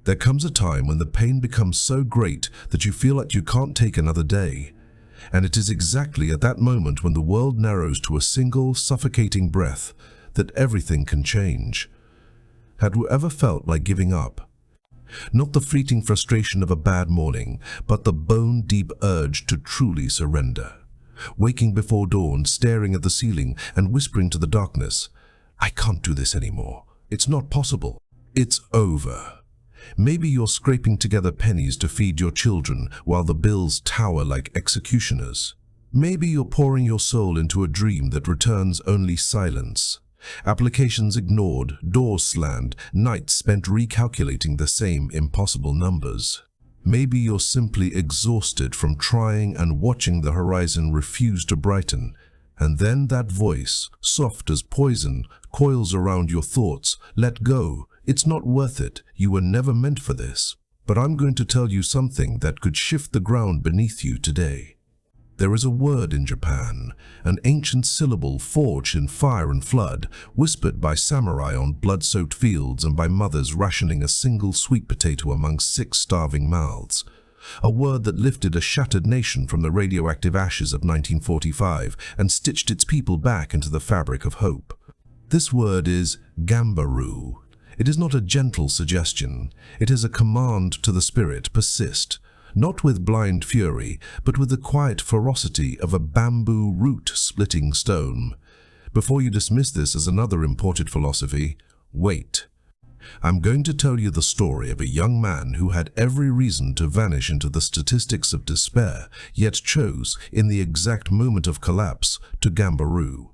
There comes a time when the pain becomes so great that you feel like you can't take another day. And it is exactly at that moment when the world narrows to a single, suffocating breath that everything can change. Had you ever felt like giving up? Not the fleeting frustration of a bad morning, but the bone-deep urge to truly surrender. Waking before dawn, staring at the ceiling and whispering to the darkness, "I can't do this anymore. It's not possible. It's over." Maybe you're scraping together pennies to feed your children while the bills tower like executioners. Maybe you're pouring your soul into a dream that returns only silence. Applications ignored, doors slammed, nights spent recalculating the same impossible numbers. Maybe you're simply exhausted from trying and watching the horizon refuse to brighten. And then that voice, soft as poison, coils around your thoughts. Let go. It's not worth it. You were never meant for this. But I'm going to tell you something that could shift the ground beneath you today. There is a word in Japan, an ancient syllable forged in fire and flood, whispered by samurai on blood-soaked fields and by mothers rationing a single sweet potato among 6 starving mouths. A word that lifted a shattered nation from the radioactive ashes of 1945 and stitched its people back into the fabric of hope. This word is gambaru. It is not a gentle suggestion. It is a command to the spirit: persist. Not with blind fury, but with the quiet ferocity of a bamboo root-splitting stone. Before you dismiss this as another imported philosophy, wait. I'm going to tell you the story of a young man who had every reason to vanish into the statistics of despair, yet chose, in the exact moment of collapse, to gambaru.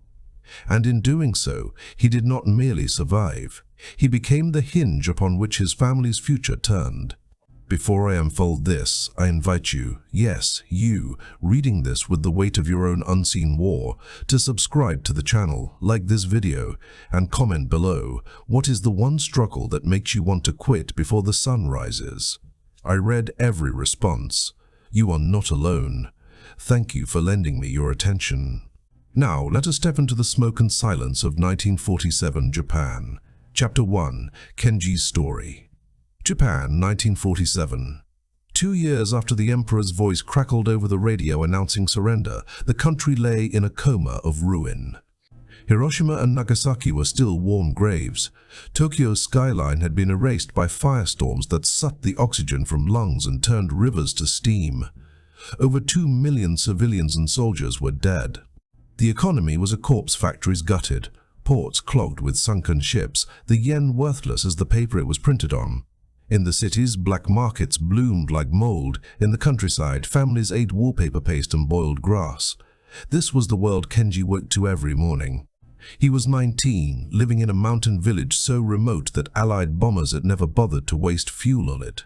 And in doing so, he did not merely survive. He became the hinge upon which his family's future turned. Before I unfold this, I invite you, yes, you, reading this with the weight of your own unseen war, to subscribe to the channel, like this video, and comment below, what is the one struggle that makes you want to quit before the sun rises? I read every response. You are not alone. Thank you for lending me your attention. Now, let us step into the smoke and silence of 1947 Japan. Chapter 1, Kenji's Story. Japan, 1947. 2 years after the emperor's voice crackled over the radio announcing surrender, the country lay in a coma of ruin. Hiroshima and Nagasaki were still warm graves. Tokyo's skyline had been erased by firestorms that sucked the oxygen from lungs and turned rivers to steam. Over 2 million civilians and soldiers were dead. The economy was a corpse factories gutted, ports clogged with sunken ships, the yen worthless as the paper it was printed on. In the cities, black markets bloomed like mold. In the countryside, families ate wallpaper paste and boiled grass. This was the world Kenji woke to every morning. He was 19, living in a mountain village so remote that Allied bombers had never bothered to waste fuel on it.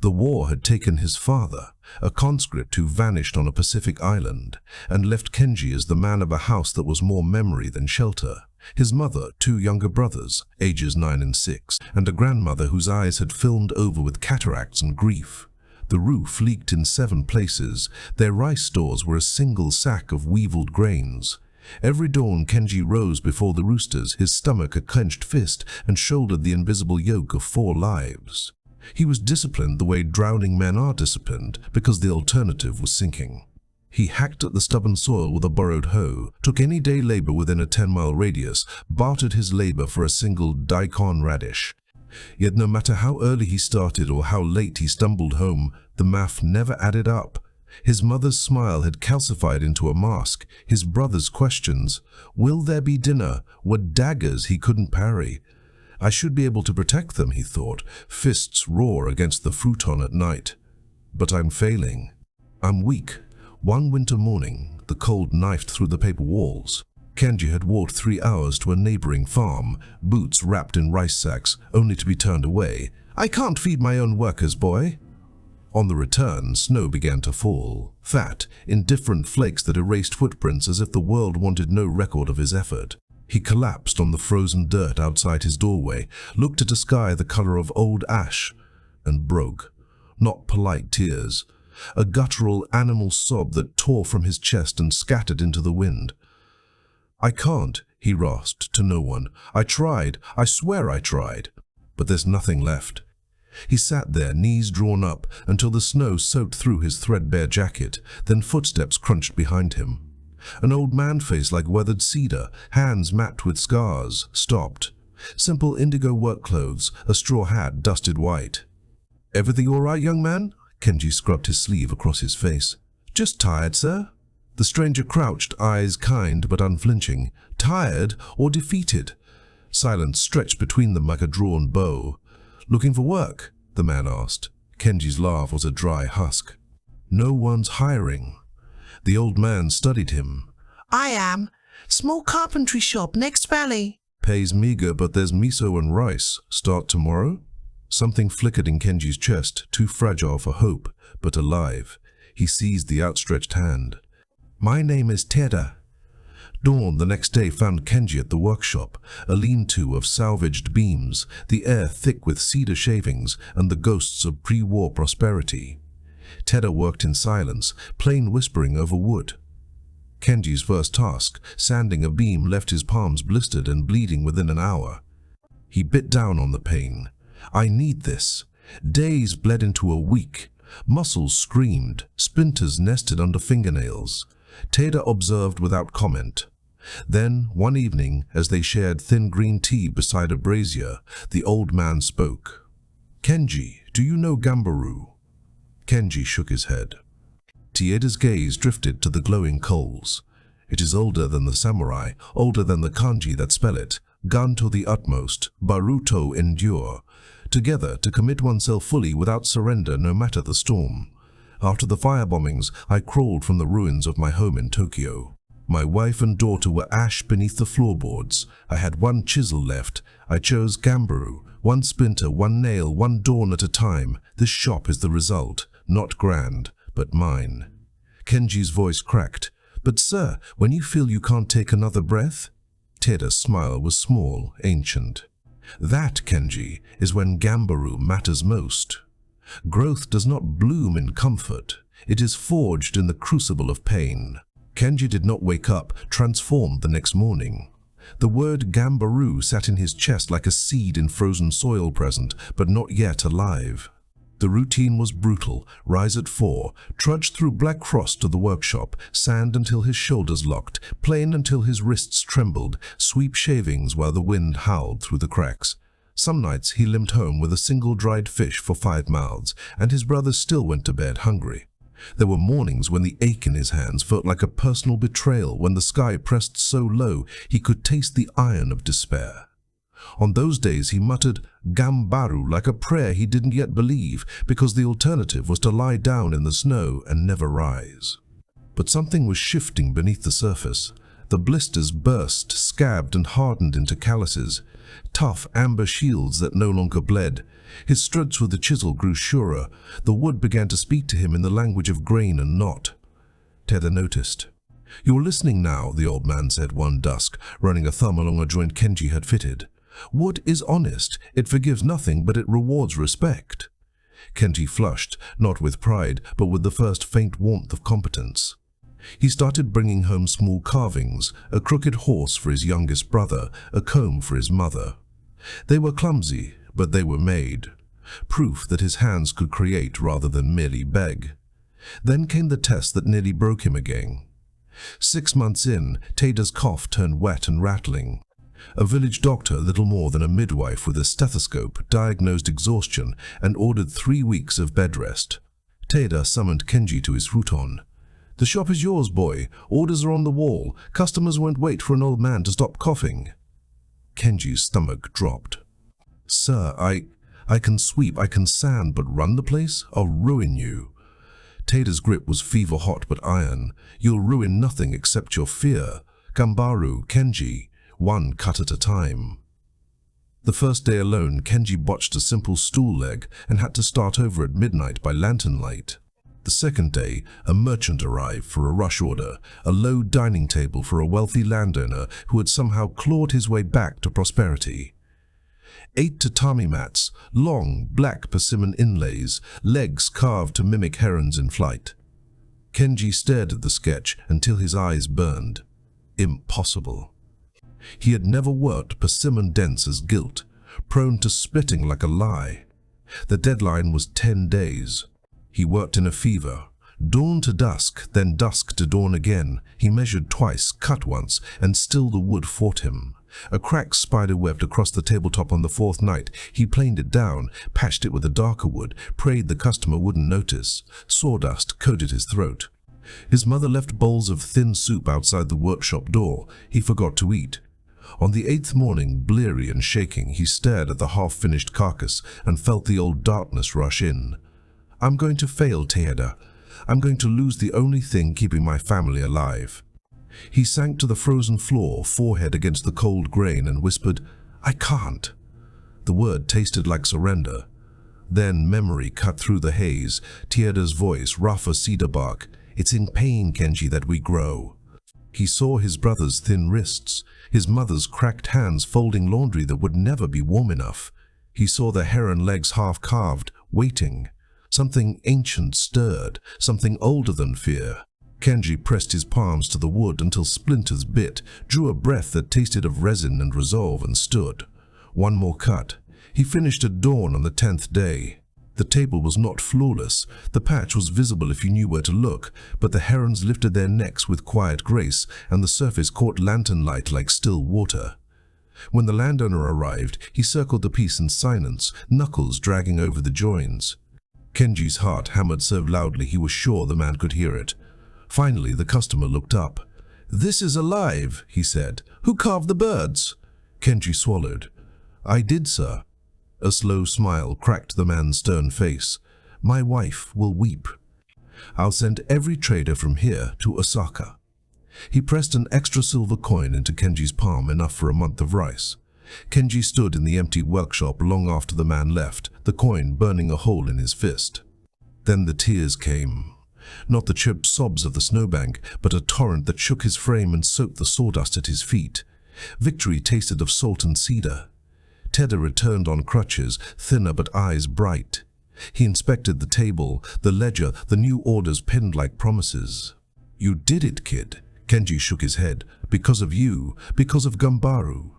The war had taken his father, a conscript who vanished on a Pacific island, and left Kenji as the man of a house that was more memory than shelter. His mother, 2 younger brothers, ages 9 and 6, and a grandmother whose eyes had filmed over with cataracts and grief. The roof leaked in 7 places. Their rice stores were a single sack of weevilled grains. Every dawn Kenji rose before the roosters, his stomach a clenched fist, and shouldered the invisible yoke of 4 lives. He was disciplined the way drowning men are disciplined, because the alternative was sinking. He hacked at the stubborn soil with a borrowed hoe, took any day labor within a 10-mile radius, bartered his labor for a single daikon radish. Yet no matter how early he started or how late he stumbled home, the math never added up. His mother's smile had calcified into a mask. His brother's questions, "Will there be dinner?" were daggers he couldn't parry. I should be able to protect them, he thought, fists roar against the futon at night. But I'm failing. I'm weak. One winter morning, the cold knifed through the paper walls. Kenji had walked 3 hours to a neighboring farm, boots wrapped in rice sacks, only to be turned away. "I can't feed my own workers, boy." On the return, snow began to fall, fat, in different flakes that erased footprints as if the world wanted no record of his effort. He collapsed on the frozen dirt outside his doorway, looked at a sky the color of old ash, and broke. Not polite tears. A guttural animal sob that tore from his chest and scattered into the wind. "I can't," he rasped to no one. "I tried. I swear I tried. But there's nothing left." He sat there, knees drawn up, until the snow soaked through his threadbare jacket, then footsteps crunched behind him. An old man face like weathered cedar, hands mapped with scars, stopped. Simple indigo work clothes, a straw hat dusted white. "Everything all right, young man?" Kenji scrubbed his sleeve across his face. "Just tired, sir?" The stranger crouched, eyes kind but unflinching. Tired or defeated? Silence stretched between them like a drawn bow. "Looking for work?" the man asked. Kenji's laugh was a dry husk. "No one's hiring." The old man studied him. "I am. Small carpentry shop next valley." "Pays meager, but there's miso and rice. Start tomorrow?" Something flickered in Kenji's chest, too fragile for hope, but alive. He seized the outstretched hand. "My name is Teda." Dawn the next day found Kenji at the workshop, a lean-to of salvaged beams, the air thick with cedar shavings and the ghosts of pre-war prosperity. Teda worked in silence, plain whispering over wood. Kenji's first task, sanding a beam, left his palms blistered and bleeding within an hour. He bit down on the pain. "I need this." Days bled into a week. Muscles screamed, splinters nested under fingernails. Teda observed without comment. Then, one evening, as they shared thin green tea beside a brazier, the old man spoke. "Kenji, do you know Gambaru?" Kenji shook his head. Tieda's gaze drifted to the glowing coals. "It is older than the samurai, older than the kanji that spell it. Gun to the utmost, baruto endure. Together to commit oneself fully without surrender no matter the storm. After the firebombings, I crawled from the ruins of my home in Tokyo. My wife and daughter were ash beneath the floorboards. I had one chisel left. I chose Gambaru. One splinter, one nail, one dawn at a time. This shop is the result. Not grand, but mine." Kenji's voice cracked. "But sir, when you feel you can't take another breath?" Teda's smile was small, ancient. "That, Kenji, is when Gambaru matters most. Growth does not bloom in comfort. It is forged in the crucible of pain." Kenji did not wake up, transformed the next morning. The word Gambaru sat in his chest like a seed in frozen soil, present, but not yet alive. The routine was brutal. Rise at 4, trudge through black frost to the workshop, sand until his shoulders locked, plane until his wrists trembled, sweep shavings while the wind howled through the cracks. Some nights he limped home with a single dried fish for 5 mouths, and his brothers still went to bed hungry. There were mornings when the ache in his hands felt like a personal betrayal, when the sky pressed so low he could taste the iron of despair. On those days he muttered Gambaru like a prayer he didn't yet believe, because the alternative was to lie down in the snow and never rise. But something was shifting beneath the surface. The blisters burst, scabbed and hardened into calluses, tough amber shields that no longer bled. His strokes with the chisel grew surer. The wood began to speak to him in the language of grain and knot. Teda noticed. "You're listening now," the old man said one dusk, running a thumb along a joint Kenji had fitted. "Wood is honest. It forgives nothing, but it rewards respect." Kenji flushed, not with pride, but with the first faint warmth of competence. He started bringing home small carvings, a crooked horse for his youngest brother, a comb for his mother. They were clumsy, but they were made. Proof that his hands could create rather than merely beg. Then came the test that nearly broke him again. 6 months in, Teda's cough turned wet and rattling. A village doctor, little more than a midwife with a stethoscope, diagnosed exhaustion and ordered 3 weeks of bed rest. Teda summoned Kenji to his futon. "The shop is yours, boy. Orders are on the wall. Customers won't wait for an old man to stop coughing." Kenji's stomach dropped. "Sir, I can sweep, I can sand, but run the place? I'll ruin you." Teda's grip was fever-hot but iron. "You'll ruin nothing except your fear. Gambaru, Kenji, one cut at a time." The first day alone, Kenji botched a simple stool leg and had to start over at midnight by lantern light. The second day, a merchant arrived for a rush order, a low dining table for a wealthy landowner who had somehow clawed his way back to prosperity. 8 tatami mats, long, black persimmon inlays, legs carved to mimic herons in flight. Kenji stared at the sketch until his eyes burned. Impossible. He had never worked persimmon dense as guilt, prone to splitting like a lie. The deadline was 10 days. He worked in a fever. Dawn to dusk, then dusk to dawn again. He measured twice, cut once, and still the wood fought him. A crack spider-webbed across the tabletop on the fourth night. He planed it down, patched it with a darker wood, prayed the customer wouldn't notice. Sawdust coated his throat. His mother left bowls of thin soup outside the workshop door. He forgot to eat. On the 8th morning, bleary and shaking, he stared at the half-finished carcass and felt the old darkness rush in. "I'm going to fail, Tejeda. I'm going to lose the only thing keeping my family alive." He sank to the frozen floor, forehead against the cold grain, and whispered, "I can't." The word tasted like surrender. Then memory cut through the haze. Tejeda's voice, rough as cedar bark. "It's in pain, Kenji, that we grow." He saw his brother's thin wrists, his mother's cracked hands folding laundry that would never be warm enough. He saw the heron legs half-carved, waiting. Something ancient stirred, something older than fear. Kenji pressed his palms to the wood until splinters bit, drew a breath that tasted of resin and resolve, and stood. One more cut. He finished at dawn on the 10th day. The table was not flawless. The patch was visible if you knew where to look, but the herons lifted their necks with quiet grace, and the surface caught lantern light like still water. When the landowner arrived, he circled the piece in silence, knuckles dragging over the joins. Kenji's heart hammered so loudly he was sure the man could hear it. Finally, the customer looked up. "This is alive," he said. "Who carved the birds?" Kenji swallowed. "I did, sir." A slow smile cracked the man's stern face. "My wife will weep. I'll send every trader from here to Osaka." He pressed an extra silver coin into Kenji's palm, enough for a month of rice. Kenji stood in the empty workshop long after the man left, the coin burning a hole in his fist. Then the tears came. Not the choked sobs of the snowbank, but a torrent that shook his frame and soaked the sawdust at his feet. Victory tasted of salt and cedar. Tedder returned on crutches, thinner but eyes bright. He inspected the table, the ledger, the new orders penned like promises. "You did it, kid." Kenji shook his head. "Because of you, because of Gambaru."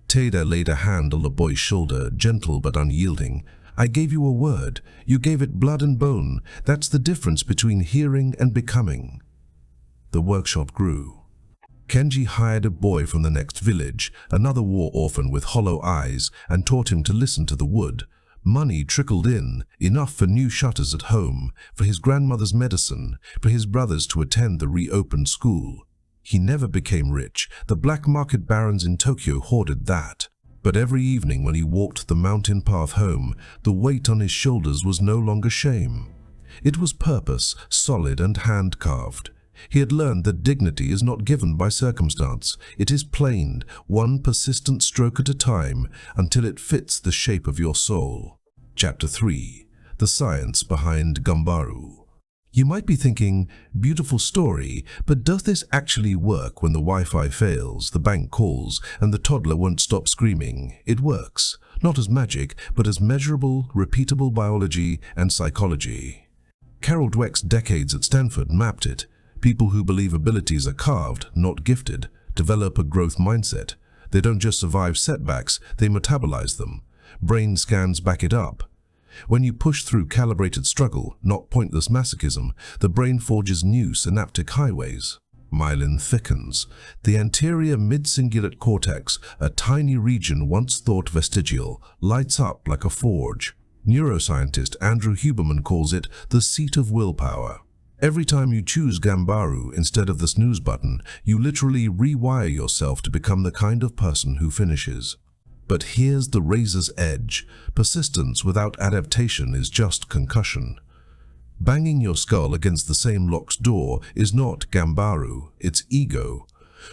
Tedder laid a hand on the boy's shoulder, gentle but unyielding. "I gave you a word. You gave it blood and bone. That's the difference between hearing and becoming." The workshop grew. Kenji hired a boy from the next village, another war orphan with hollow eyes, and taught him to listen to the wood. Money trickled in, enough for new shutters at home, for his grandmother's medicine, for his brothers to attend the reopened school. He never became rich. The black market barons in Tokyo hoarded that. But every evening when he walked the mountain path home, the weight on his shoulders was no longer shame. It was purpose, solid and hand-carved. He had learned that dignity is not given by circumstance. It is planed, one persistent stroke at a time, until it fits the shape of your soul. Chapter 3. The Science Behind Gambaru. You might be thinking, beautiful story, but does this actually work when the Wi-Fi fails, the bank calls, and the toddler won't stop screaming? It works, not as magic, but as measurable, repeatable biology and psychology. Carol Dweck's decades at Stanford mapped it. People who believe abilities are carved, not gifted, develop a growth mindset. They don't just survive setbacks, they metabolize them. Brain scans back it up. When you push through calibrated struggle, not pointless masochism, the brain forges new synaptic highways. Myelin thickens. The anterior mid-cingulate cortex, a tiny region once thought vestigial, lights up like a forge. Neuroscientist Andrew Huberman calls it the seat of willpower. Every time you choose Gambaru instead of the snooze button, you literally rewire yourself to become the kind of person who finishes. But here's the razor's edge. Persistence without adaptation is just concussion. Banging your skull against the same lock's door is not Gambaru, it's ego.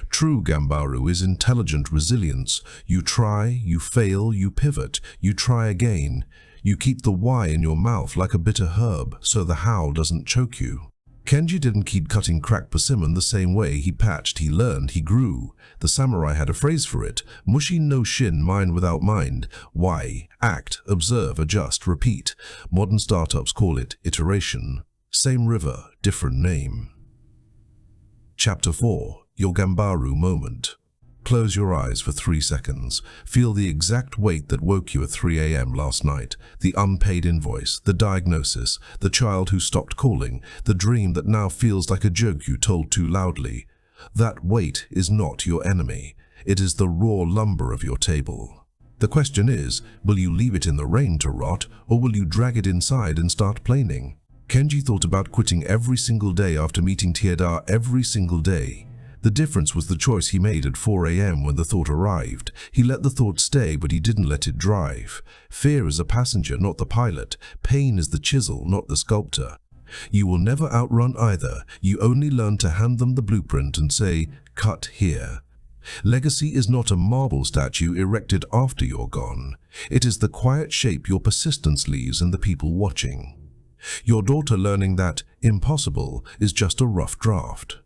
True Gambaru is intelligent resilience. You try, you fail, you pivot, you try again. You keep the why in your mouth like a bitter herb, so the how doesn't choke you. Kenji didn't keep cutting cracked persimmon the same way. He patched, he learned, he grew. The samurai had a phrase for it: mushi no shin, mind without mind. Why? Act, observe, adjust, repeat. Modern startups call it iteration. Same river, different name. Chapter 4. Your Gambaru Moment. Close your eyes for 3 seconds. Feel the exact weight that woke you at 3 a.m. last night. The unpaid invoice, the diagnosis, the child who stopped calling, the dream that now feels like a joke you told too loudly. That weight is not your enemy. It is the raw lumber of your table. The question is, will you leave it in the rain to rot, or will you drag it inside and start planing? Kenji thought about quitting every single day after meeting Tieda every single day. The difference was the choice he made at 4 a.m. when the thought arrived. He let the thought stay, but he didn't let it drive. Fear is a passenger, not the pilot. Pain is the chisel, not the sculptor. You will never outrun either. You only learn to hand them the blueprint and say, cut here. Legacy is not a marble statue erected after you're gone. It is the quiet shape your persistence leaves in the people watching. Your daughter learning that impossible is just a rough draft.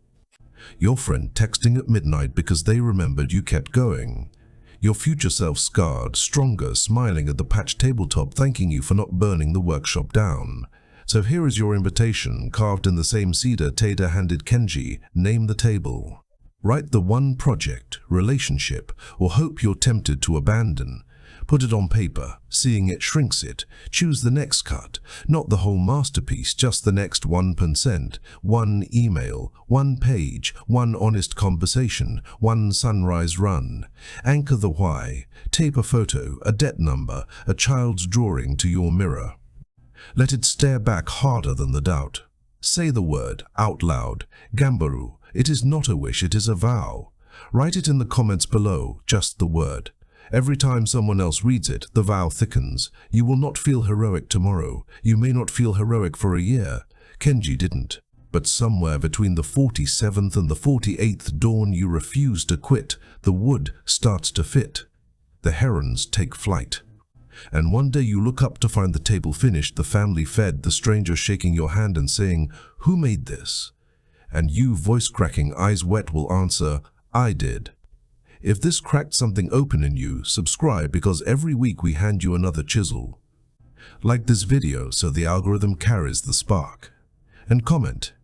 Your friend texting at midnight because they remembered you kept going. Your future self scarred, stronger, smiling at the patched tabletop, thanking you for not burning the workshop down. So here is your invitation, carved in the same cedar Taeda handed Kenji. Name the table. Write the one project, relationship, or hope you're tempted to abandon. Put it on paper. Seeing it shrinks it. Choose the next cut. Not the whole masterpiece, just the next 1%. One email, one page, one honest conversation, one sunrise run. Anchor the why. Tape a photo, a debt number, a child's drawing to your mirror. Let it stare back harder than the doubt. Say the word, out loud. Gambaru. It is not a wish, it is a vow. Write it in the comments below, just the word. Every time someone else reads it, the vow thickens. You will not feel heroic tomorrow. You may not feel heroic for a year. Kenji didn't. But somewhere between the 47th and the 48th dawn you refuse to quit. The wood starts to fit. The herons take flight. And one day you look up to find the table finished, the family fed, the stranger shaking your hand and saying, "Who made this?" And you, voice cracking, eyes wet, will answer, "I did." If this cracked something open in you, subscribe, because every week we hand you another chisel. Like this video so the algorithm carries the spark. And comment,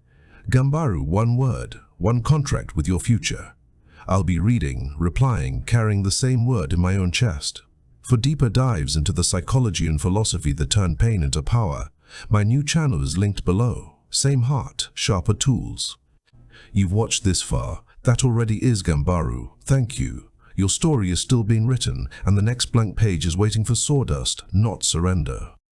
Gambaru, one word, one contract with your future. I'll be reading, replying, carrying the same word in my own chest. For deeper dives into the psychology and philosophy that turn pain into power, my new channel is linked below. Same heart, sharper tools. You've watched this far. That already is Gambaru. Thank you. Your story is still being written, and the next blank page is waiting for sawdust, not surrender.